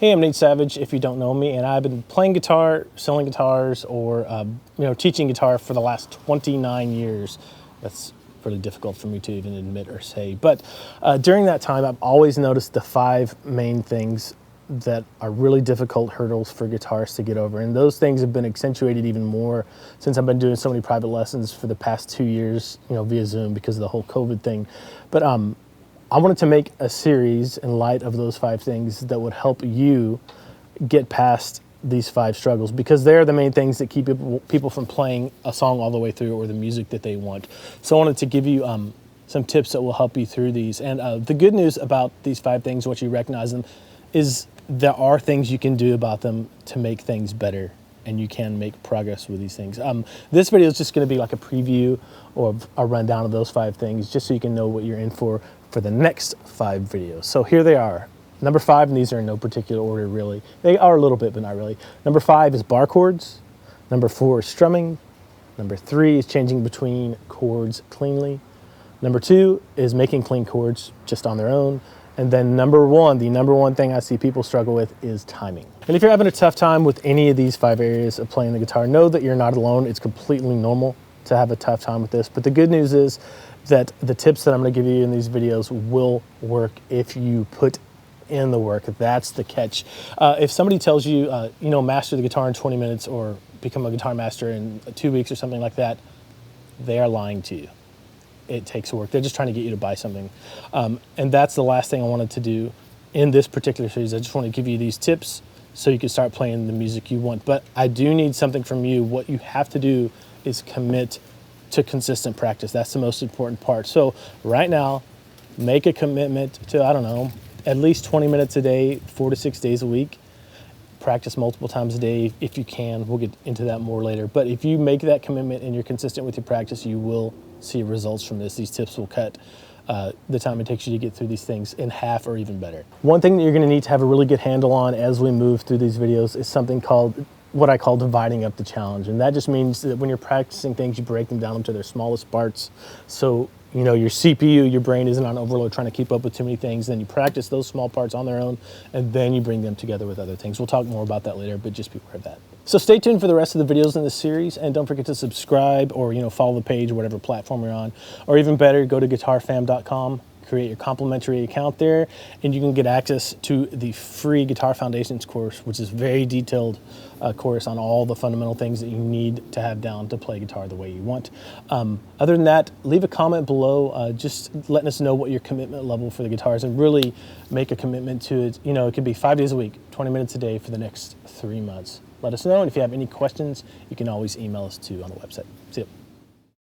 Hey, I'm Nate Savage, if you don't know me, and I've been playing guitar, selling guitars, or teaching guitar for the last 29 years. That's really difficult for me to even admit or say. But during that time, I've always noticed the 5 main things that are really difficult hurdles for guitarists to get over. And those things have been accentuated even more since I've been doing so many private lessons for the past 2 years, via Zoom because of the whole COVID thing. But I wanted to make a series in light of those 5 things that would help you get past these 5 struggles, because they're the main things that keep people from playing a song all the way through or the music that they want. So I wanted to give you some tips that will help you through these. And the good news about these 5 things, once you recognize them, is there are things you can do about them to make things better, and you can make progress with these things. This video is just going to be like a preview or a rundown of those 5 things, just so you can know what you're in for the next 5 videos. So here they are. Number 5, and these are in no particular order really. They are a little bit, but not really. Number 5 is bar chords. Number 4 is strumming. Number 3 is changing between chords cleanly. Number 2 is making clean chords just on their own. And then number 1, the number 1 thing I see people struggle with is timing. And if you're having a tough time with any of these 5 areas of playing the guitar, know that you're not alone. It's completely normal to have a tough time with this. But the good news is that the tips that I'm going to give you in these videos will work if you put in the work. That's the catch. If somebody tells you, master the guitar in 20 minutes or become a guitar master in 2 weeks or something like that, they are lying to you. It takes work. They're just trying to get you to buy something. And that's the last thing I wanted to do in this particular series. I just want to give you these tips so you can start playing the music you want. But I do need something from you. What you have to do is commit to consistent practice. That's the most important part. So right now, make a commitment to, at least 20 minutes a day, 4 to 6 days a week. Practice multiple times a day if you can. We'll get into that more later. But if you make that commitment and you're consistent with your practice, you will see results from this. These tips will cut the time it takes you to get through these things in half or even better. One thing that you're going to need to have a really good handle on as we move through these videos is something called what I call dividing up the challenge. And that just means that when you're practicing things, you break them down into their smallest parts. So, your CPU, your brain isn't on overload trying to keep up with too many things. Then you practice those small parts on their own, and then you bring them together with other things. We'll talk more about that later, but just be aware of that. So stay tuned for the rest of the videos in this series, and don't forget to subscribe or, follow the page, whatever platform you're on. Or even better, go to guitarfam.com, create your complimentary account there, and you can get access to the free Guitar Foundations course, which is a very detailed course on all the fundamental things that you need to have down to play guitar the way you want. Other than that, leave a comment below, just letting us know what your commitment level for the guitars, and really make a commitment to it. It could be 5 days a week, 20 minutes a day for the next 3 months. Let us know, and if you have any questions, you can always email us too on the website. See you.